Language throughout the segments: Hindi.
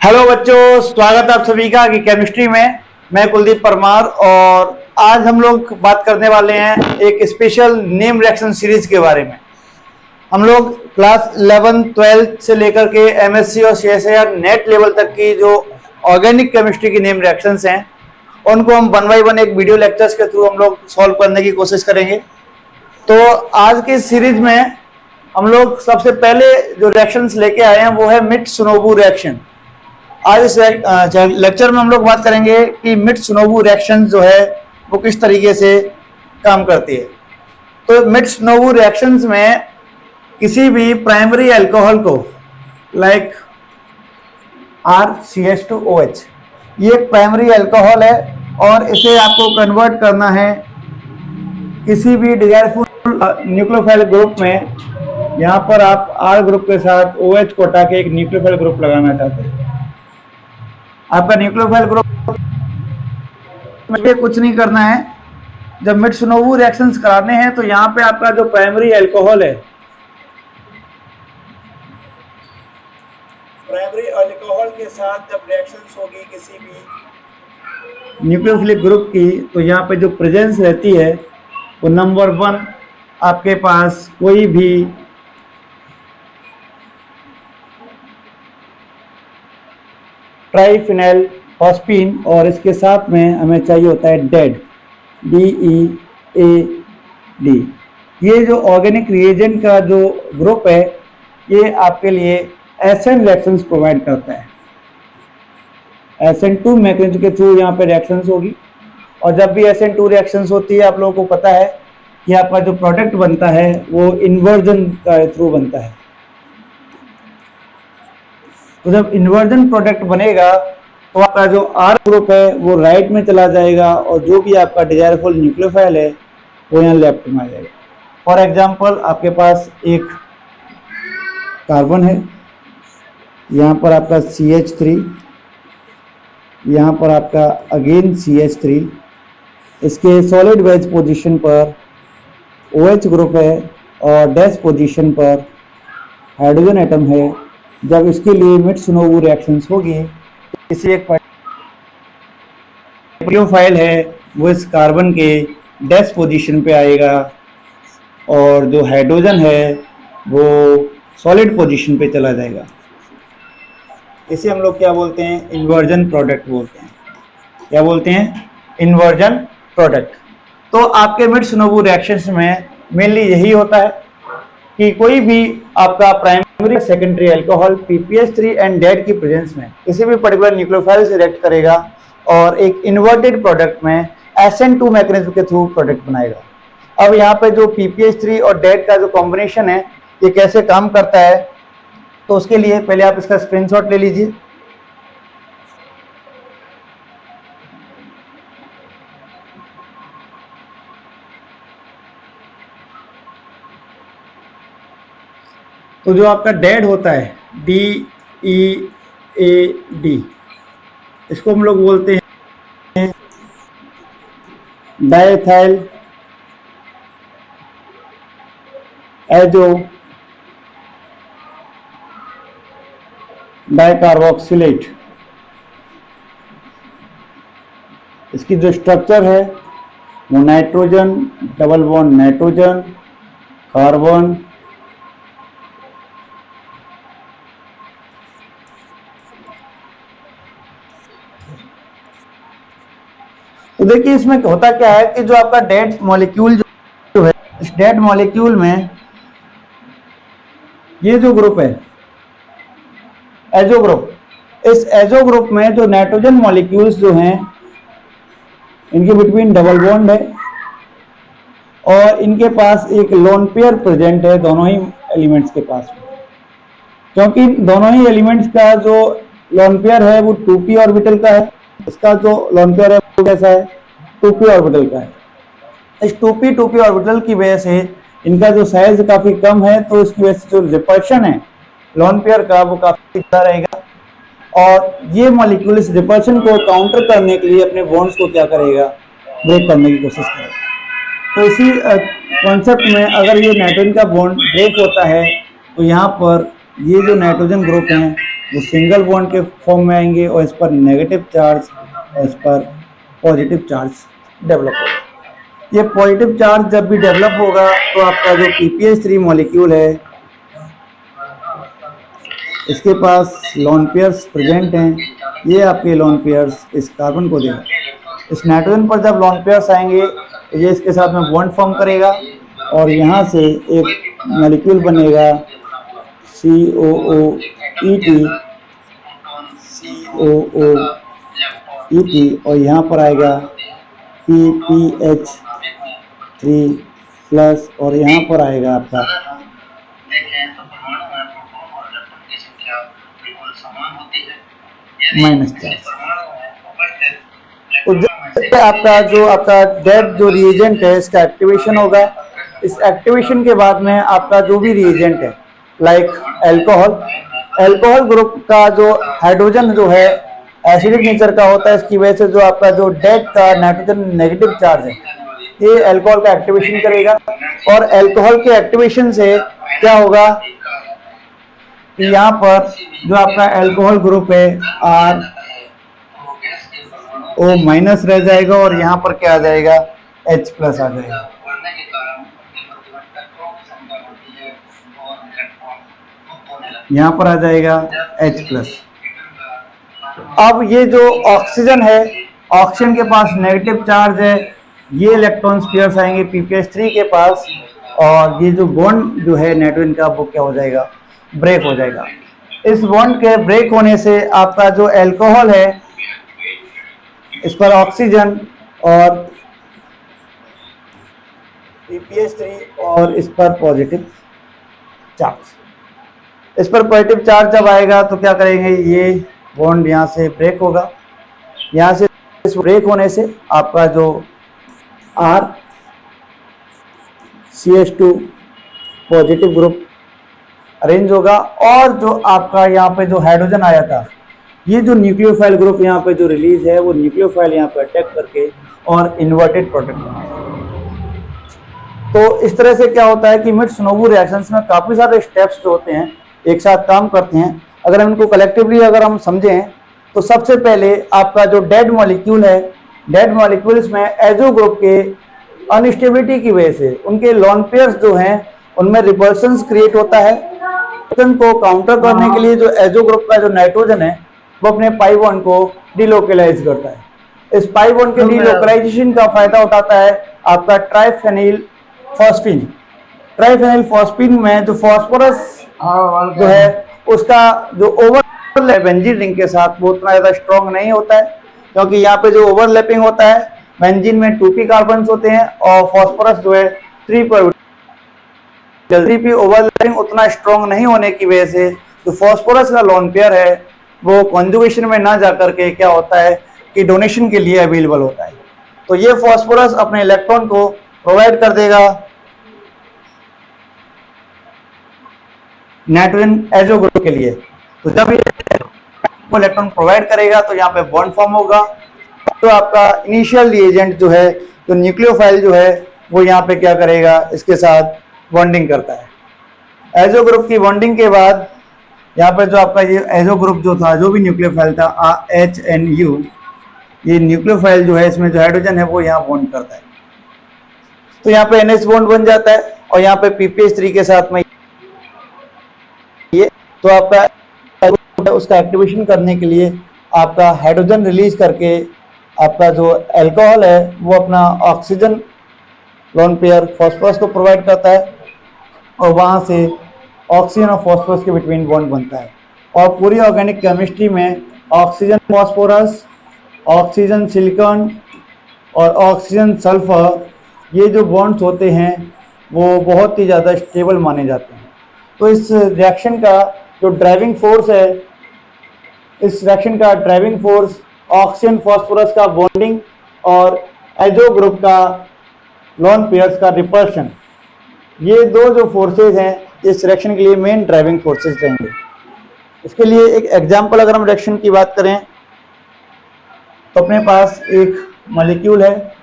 हेलो बच्चों, स्वागत है आप सभी का कि केमिस्ट्री में। मैं कुलदीप परमार और आज हम लोग बात करने वाले हैं एक स्पेशल नेम रिएक्शन सीरीज के बारे में। हम लोग क्लास 11, 12 से लेकर के एमएससी और सीएसआईआर नेट लेवल तक की जो ऑर्गेनिक केमिस्ट्री की नेम रिएक्शंस हैं उनको हम 1 बाय 1 एक वीडियो लेक्चर्स के थ्रू हम लोग सॉल्व करने की कोशिश करेंगे। तो आज की सीरीज में हम लोग सबसे पहले जो रिएक्शंस लेके आए हैं वो है मित्सुनोबू रिएक्शन। आज इस लेक्चर में हम लोग बात करेंगे कि मित्सुनोबू रिएक्शन जो है वो किस तरीके से काम करती है। तो मित्सुनोबू रिएक्शंस में किसी भी प्राइमरी अल्कोहल को लाइक RCH2OH, ये एक प्राइमरी अल्कोहल है और इसे आपको कन्वर्ट करना है किसी भी डिजायरफुल न्यूक्लियोफाइल ग्रुप में। यहाँ पर आप R ग्रुप के साथ OH को हटा के एक न्यूक्लियोफाइल ग्रुप लगाना चाहते हैं। आपका न्यूक्लियोफाइल ग्रुप में कुछ नहीं करना है। जब मित्सुनोबू रिएक्शंस कराने हैं तो यहाँ पे आपका जो प्राइमरी अल्कोहल है, प्राइमरी अल्कोहल के साथ जब रिएक्शंस होगी किसी भी न्यूक्लियोफिलिक ग्रुप की, तो यहाँ पे जो प्रेजेंस रहती है वो नंबर 1 आपके पास कोई भी ट्राइफिनाइल फॉस्फीन और इसके साथ में हमें चाहिए होता है डेड, DEAD। ये जो ऑर्गेनिक रिएजेंट का जो ग्रुप है ये आपके लिए SN रिएक्शंस प्रोवाइड करता है। SN2 मैकेनिज्म के थ्रू यहाँ पे रिएक्शंस होगी और जब भी SN2 रिएक्शंस होती है आप लोगों को पता है कि आपका जो प्रोडक्ट बनता है वो इन्वर्जन का थ्रू बनता है। तो जब इन्वर्जन प्रोडक्ट बनेगा तो आपका जो R ग्रुप है वो राइट में चला जाएगा और जो भी आपका डिजायरफुल न्यूक्लियोफाइल है वो यहाँ लेफ्ट में आ जाएगा। फॉर एग्जांपल आपके पास एक कार्बन है, यहाँ पर आपका CH3, यहाँ पर आपका अगेन CH3, इसके सॉलिड वेज पोजीशन पर OH ग्रुप है और डैश पोजीशन पर हाइड्रोजन एटम है। जब इसके लिए मित्सुनोबू रिएक्शंस होगी तो किसी एक न्यूक्लियोफाइल है वो इस कार्बन के डैश पोजीशन पे आएगा और जो हाइड्रोजन है वो सॉलिड पोजीशन पे चला जाएगा। इसे हम लोग क्या बोलते हैं? इन्वर्जन प्रोडक्ट बोलते हैं। क्या बोलते हैं? Inversion product. तो आपके मित्सुनोबू रिएक्शंस में मेनली यही होता है कि कोई भी आपका primary secondary alcohol PPH3 and dead की प्रेजेंस में किसी भी पर्टिकुलर न्यूक्लियोफाइल से रिएक्ट करेगा और एक इन्वर्टेड प्रोडक्ट में SN2 मैकेनिज्म के थ्रू प्रोडक्ट बनाएगा। अब यहाँ पे जो PPH3 और डेड का जो कॉम्बिनेशन है ये कैसे काम करता है, तो उसके लिए पहले आप इसका स्क्रीनशॉट ले लीजिए। तो जो आपका डेड होता है DEAD, इसको हम लोग बोलते हैं डाइएथाइल एजो डाइकार्बोक्सिलेट। इसकी जो स्ट्रक्चर है वो nitrogen, double bond nitrogen, carbon, तो देखिए इसमें होता क्या है कि जो आपका डेड मॉलिक्यूल जो है, इस डेड मॉलिक्यूल में ये जो ग्रुप है एजो ग्रुप, इस एजो ग्रुप में जो नाइट्रोजन मॉलिक्यूल्स जो हैं इनके बिटवीन डबल बॉन्ड है और इनके पास एक लोन पेयर प्रेजेंट है दोनों ही एलिमेंट्स के पास में। क्योंकि दोनों ही एलिमेंट्स का जो लोन पेयर है वो 2p ऑर्बिटल का है, इसका जो लोन पेयर है वो कैसा है? 2p ऑर्बिटल का है। इस 2p ऑर्बिटल की वजह से इनका जो साइज काफी कम है, तो इसकी वजह से जो रिपल्शन है लोन पेयर का वो काफी ज्यादा रहेगा और ये मॉलिक्यूल इस रिपल्शन को काउंटर करने के लिए अपने बॉन्ड्स को क्या करेगा? ब्रेक करने की कोशिश करेगा। तो इसी कॉन्सेप्ट में अगर ये नाइट्रोजन का बॉन्ड ब्रेक होता है तो यहाँ पर ये जो नाइट्रोजन ग्रुप हैं वो सिंगल बॉन्ड के फॉर्म में आएंगे और इस पर नेगेटिव चार्ज और इस पर पॉजिटिव चार्ज डेवलप होगा। ये पॉजिटिव चार्ज जब भी डेवलप होगा तो आपका जो PPH3 मॉलिक्यूल है इसके पास लोन पेयर्स प्रेजेंट हैं। ये आपके लोन पेयर्स इस कार्बन को देगा। इस नाइट्रोजन पर जब लोन पेयर्स आएंगे तो ये इसके साथ में बॉन्ड फॉर्म करेगा और यहाँ से एक मॉलिक्यूल बनेगा COOET और यहाँ पर आएगा PPH3 प्लस और यहाँ पर आएगा आपका माइनस चार्ज। तो आपका डेड जो रिएजेंट है इसका एक्टिवेशन होगा। इस एक्टिवेशन के बाद में आपका जो भी रिएजेंट है लाइक अल्कोहल ग्रुप का जो हाइड्रोजन जो है एसिडिक नेचर का होता है, इसकी वजह से जो आपका जो डेड का नाइट्रोजन नेगेटिव चार्ज है ये अल्कोहल का एक्टिवेशन करेगा और अल्कोहल के एक्टिवेशन से क्या होगा कि यहाँ पर जो आपका अल्कोहल ग्रुप है RO- रह जाएगा और यहाँ पर क्या आ जाएगा H प्लस आ जाएगा। यहाँ पर आ जाएगा H प्लस। अब ये जो ऑक्सीजन है, ऑक्सीजन के पास नेगेटिव चार्ज है, ये इलेक्ट्रॉन पेयर्स आएंगे PPH3 के पास और ये जो बॉन्ड जो है नाइट्रोजन का वो क्या हो जाएगा, ब्रेक हो जाएगा। इस बॉन्ड के ब्रेक होने से आपका जो अल्कोहल है इस पर ऑक्सीजन और PPH3 और इस पर पॉजिटिव चार्ज। इस पर पॉजिटिव चार्ज जब आएगा तो क्या करेंगे, ये बॉन्ड यहाँ से ब्रेक होगा। यहाँ से इस ब्रेक होने से आपका जो RCH2 पॉजिटिव ग्रुप अरेंज होगा और जो आपका यहाँ पे जो हाइड्रोजन आया था, ये जो न्यूक्लियोफाइल ग्रुप यहाँ पे जो रिलीज है वो न्यूक्लियोफाइल यहाँ पे अटैक करके और इन्वर्टेड प्रोडक्ट बनाएगा। तो इस तरह से क्या होता है कि मिट्सुनोबू रिएक्शंस में काफ़ी सारे स्टेप्स जो होते हैं एक साथ काम करते हैं। अगर हम इनको कलेक्टिवली अगर हम समझें तो सबसे पहले आपका जो डेड मॉलिक्यूल है, डेड मॉलिक्यूल्स में एजो ग्रुप के अनस्टेबिलिटी की वजह से उनके लोन पेयर्स जो हैं उनमें रिपल्शंस क्रिएट होता है। को काउंटर करने के लिए जो एजो ग्रुप का जो नाइट्रोजन है वो अपने पाई बॉन्ड को डिलोकलाइज करता है। इस पाई बॉन्ड के डिलोकलाइजेशन का फायदा उठाता है आपका ट्राइफेनिल फॉस्फीन में जो फॉस्फोरस जो है उसका जो ओवरलैप बेंजीन रिंग के साथ वो उतना ज्यादा स्ट्रॉन्ग नहीं होता है, क्योंकि यहाँ पे जो ओवरलैपिंग होता है बेंजीन में 2p कार्बन होते हैं और फॉस्फोरस जो है 3p ओवरलैपिंग उतना स्ट्रॉन्ग नहीं होने की वजह से जो फॉस्फोरस का लोन पेयर है वो कॉन्जुगेशन में ना जाकर के क्या होता है कि डोनेशन के लिए अवेलेबल होता है। तो ये फॉस्फोरस अपने इलेक्ट्रॉन को प्रोवाइड कर देगा नाइट्रोजन एजो ग्रुप के लिए। तो जब ये इलेक्ट्रॉन प्रोवाइड करेगा तो यहाँ पे बॉन्ड फॉर्म होगा। तो आपका इनिशियल रिएजेंट जो है, जो न्यूक्लियोफाइल जो है वो यहाँ पे क्या करेगा, इसके साथ बॉन्डिंग करता है। एजो ग्रुप की बॉन्डिंग के बाद यहाँ पे जो आपका ये एजो ग्रुप जो था, जो भी न्यूक्लियोफाइल था HNU, ये न्यूक्लियोफाइल जो है इसमें जो हाइड्रोजन है वो यहाँ बॉन्ड करता है। तो यहाँ पे NH बॉन्ड बन जाता है और यहाँ पे PPH3 के साथ में ये तो आपका उसका एक्टिवेशन करने के लिए आपका हाइड्रोजन रिलीज करके आपका जो अल्कोहल है वो अपना ऑक्सीजन लोन पेयर फॉस्फोरस को प्रोवाइड करता है और वहाँ से ऑक्सीजन और फॉस्फोरस के बिटवीन बॉन्ड बनता है। और पूरी ऑर्गेनिक केमिस्ट्री में ऑक्सीजन फॉस्फोरस, ऑक्सीजन सिलिकॉन और ऑक्सीजन सल्फर, ये जो बॉन्ड्स होते हैं वो बहुत ही ज़्यादा स्टेबल माने जाते हैं। तो इस रिएक्शन का जो ड्राइविंग फोर्स है, इस रिएक्शन का ड्राइविंग फोर्स ऑक्सीजन फॉस्फोरस का बॉन्डिंग और एजो ग्रुप का लोन पेयर्स का रिपल्शन, ये दो जो फोर्सेज हैं इस रिएक्शन के लिए मेन ड्राइविंग फोर्सेज रहेंगे। इसके लिए एक एग्जांपल अगर हम रिएक्शन की बात करें तो अपने पास एक मॉलिक्यूल है,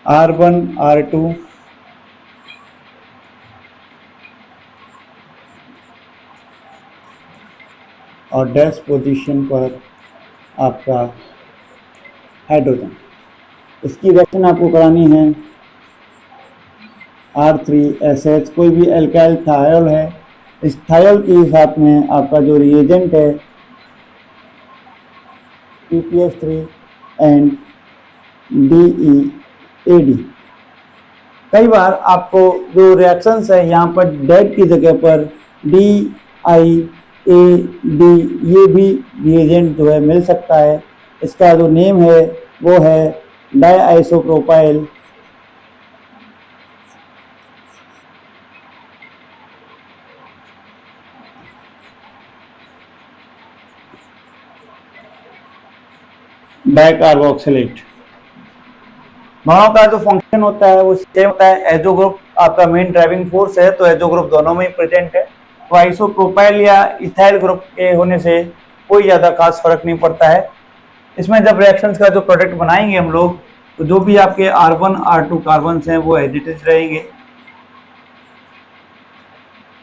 R1 R2 और डैश पोजीशन पर आपका हाइड्रोजन। इसकी रिएक्शन आपको करानी है R3SH, कोई भी एल्काइल थायोल है, इस थायोल के साथ में आपका जो रिएजेंट है PPH3 एंड DEAD। कई बार आपको जो रिएक्शंस है यहाँ पर डेड की जगह पर DIAD ये भी रिएजेंट जो है मिल सकता है। इसका जो नेम है वो है डाइआइसोप्रोपाइल डाइकार्बोक्सिलेट। दोनों का जो फंक्शन होता है वो सेम होता है। एजो ग्रुप आपका मेन ड्राइविंग फोर्स है, तो एजो ग्रुप दोनों में ही प्रेजेंट है। तो आइसोप्रोपाइल या इथाइल ग्रुप के होने से कोई ज़्यादा खास फर्क नहीं पड़ता है। इसमें जब रिएक्शंस का जो प्रोडक्ट बनाएंगे हम लोग, तो जो भी आपके R1 R2 कार्बन्स हैं वो एज इट इज रहेंगे,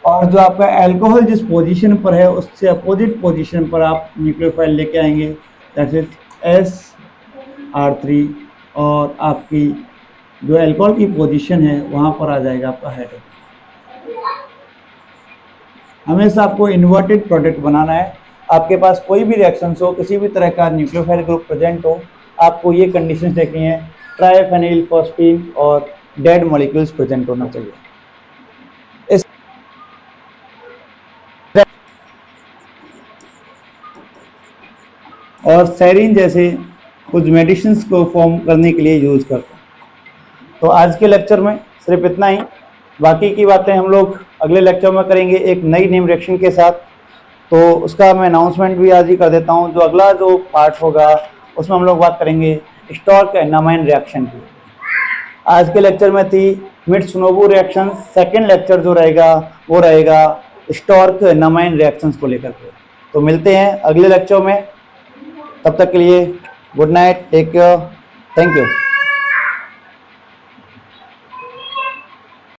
और जो आपका अल्कोहल जिस पोजीशन पर है उससे अपोजिट पोजीशन पर आप न्यूक्लियोफाइल लेके आएंगे, दैट इज SR3, और आपकी जो अल्कोहल की पोजीशन है वहाँ पर आ जाएगा आपका हाइड्रोजन। हमेशा आपको इन्वर्टेड प्रोडक्ट बनाना है। आपके पास कोई भी रिएक्शंस हो, किसी भी तरह का न्यूक्लियोफाइल ग्रुप प्रेजेंट हो, आपको ये कंडीशंस देखनी है, ट्राइफेनिल फॉस्फीन और डेड मॉलिक्यूल्स प्रेजेंट होना चाहिए। इस और सेरीन जैसे कुछ मेडिसिन्स को फॉर्म करने के लिए यूज़ करते हैं। तो आज के लेक्चर में सिर्फ इतना ही, बाकी की बातें हम लोग अगले लेक्चर में करेंगे एक नई नेम रिएक्शन के साथ। तो उसका मैं अनाउंसमेंट भी आज ही कर देता हूँ। जो अगला जो पार्ट होगा उसमें हम लोग बात करेंगे स्टॉर्क एनामाइन रिएक्शन की। आज के लेक्चर में थी मित्सुनोबु रिएक्शन, सेकेंड लेक्चर जो रहेगा वो रहेगा स्टॉर्क एनामाइन रिएक्शंस को लेकर के। तो मिलते हैं अगले लेक्चर में, तब तक के लिए good night, take care, thank you.